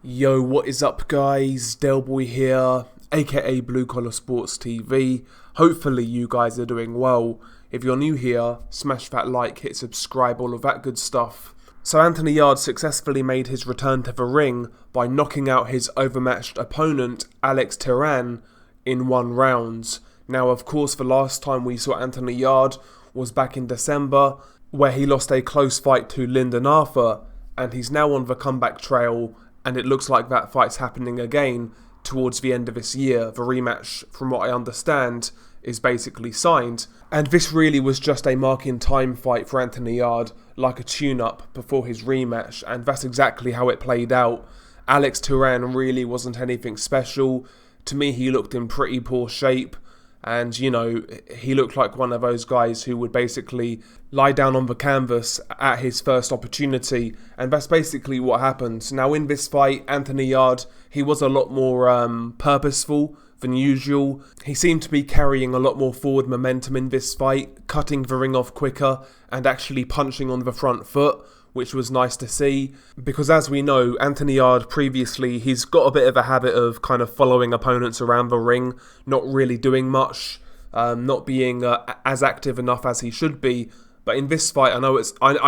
Yo, what is up guys? Delboy here, aka Blue Collar Sports TV. Hopefully you guys are doing well. If you're new here, smash that like, hit subscribe, all of that good stuff. So Anthony Yarde successfully made his return to the ring by knocking out his overmatched opponent, Theran, in 1 round. Now of course the last time we saw Anthony Yarde was back in December, where he lost a close fight to Lyndon Arthur, and he's now on the comeback trail. And it looks like that fight's happening again towards the end of this year. The rematch, from what I understand, is basically signed. And this really was just a mark-in-time fight for Anthony Yarde, like a tune-up before his rematch. And that's exactly how it played out. Theran really wasn't anything special. To me, he looked in pretty poor shape. And, you know, he looked like one of those guys who would basically lie down on the canvas at his first opportunity. And that's basically what happened. Now, in this fight, Anthony Yarde, he was a lot more purposeful than usual. He seemed to be carrying a lot more forward momentum in this fight, cutting the ring off quicker and actually punching on the front foot, which was nice to see, because as we know, Anthony Yarde previously, he's got a bit of a habit of kind of following opponents around the ring, not really doing much, not being as active enough as he should be. But in this fight, I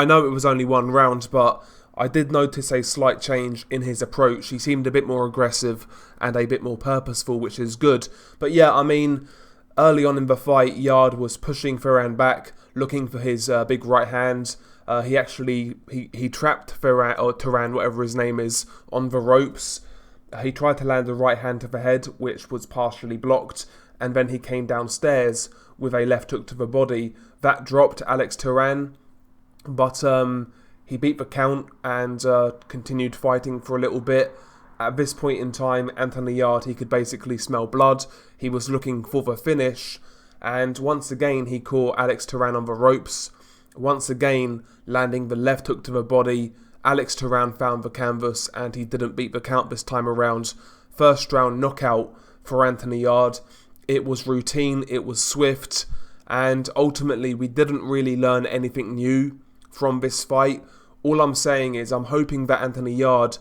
know it was only 1 round, but I did notice a slight change in his approach. He seemed a bit more aggressive and a bit more purposeful, which is good. But yeah, I mean, early on in the fight, Yarde was pushing Theran back, looking for his big right hand. He trapped Theran, whatever his name is, on the ropes. He tried to land a right hand to the head, which was partially blocked, and then he came downstairs with a left hook to the body. That dropped Theran, but he beat the count and continued fighting for a little bit. At this point in time, Anthony Yarde, he could basically smell blood. He was looking for the finish, and once again he caught Theran on the ropes. Once again, landing the left hook to the body. Theran found the canvas and he didn't beat the count this time around. First round knockout for Anthony Yarde. It was routine, it was swift, and ultimately we didn't really learn anything new from this fight. All I'm saying is I'm hoping that Anthony Yarde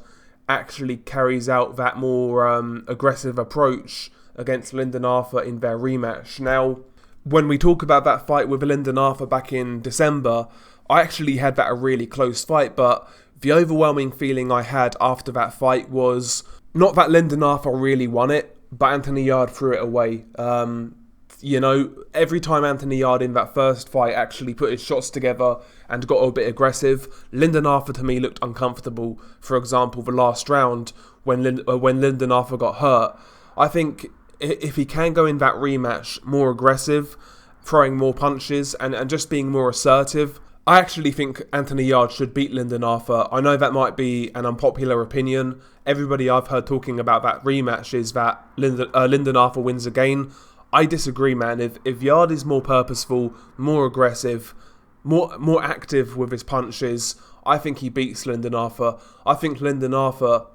actually carries out that more aggressive approach against Lyndon Arthur in their rematch. Now, when we talk about that fight with Lyndon Arthur back in December, I actually had that a really close fight, but the overwhelming feeling I had after that fight was not that Lyndon Arthur really won it, but Anthony Yarde threw it away. You know, every time Anthony Yarde in that first fight actually put his shots together and got a bit aggressive, Lyndon Arthur to me looked uncomfortable. For example, the last round when Lyndon Arthur got hurt, I think if he can go in that rematch more aggressive, throwing more punches and just being more assertive, I actually think Anthony Yarde should beat Lyndon Arthur. I know that might be an unpopular opinion. Everybody I've heard talking about that rematch is that Lyndon Arthur wins again. I disagree, man. If Yarde is more purposeful, more aggressive, more active with his punches, I think he beats Lyndon Arthur. I think Lyndon Arthur,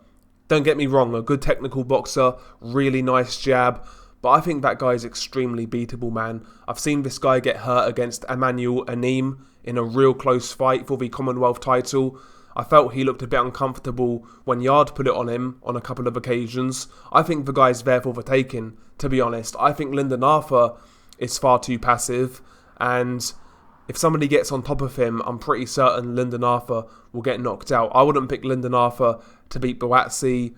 don't get me wrong, a good technical boxer, really nice jab, but I think that guy is extremely beatable, man. I've seen this guy get hurt against Emmanuel Anim in a real close fight for the Commonwealth title. I felt he looked a bit uncomfortable when Yarde put it on him on a couple of occasions. I think the guy's there for the taking, to be honest. I think Lyndon Arthur is far too passive, and if somebody gets on top of him, I'm pretty certain Lyndon Arthur will get knocked out. I wouldn't pick Lyndon Arthur to beat Boatsi,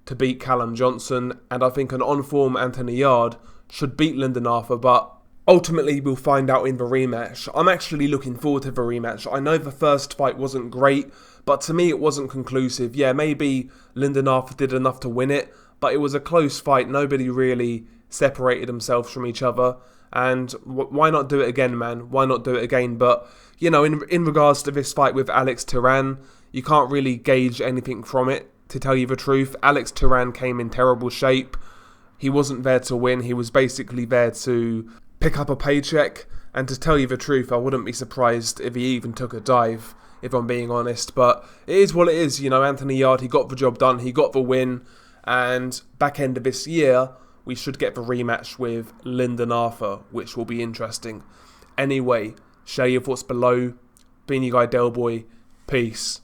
to beat Callum Johnson, and I think an on-form Anthony Yarde should beat Lyndon Arthur, but ultimately we'll find out in the rematch. I'm actually looking forward to the rematch. I know the first fight wasn't great, but to me it wasn't conclusive. Yeah, maybe Lyndon Arthur did enough to win it, but it was a close fight. Nobody really separated themselves from each other. And why not do it again, man? Why not do it again? But, you know, in regards to this fight with Theran, you can't really gauge anything from it, to tell you the truth. Theran came in terrible shape. He wasn't there to win. He was basically there to pick up a paycheck. And to tell you the truth, I wouldn't be surprised if he even took a dive, if I'm being honest. But it is what it is. You know, Anthony Yarde, he got the job done. He got the win. And back end of this year, we should get the rematch with Lyndon Arthur, which will be interesting. Anyway, share your thoughts below. Been your guy Delboy. Peace.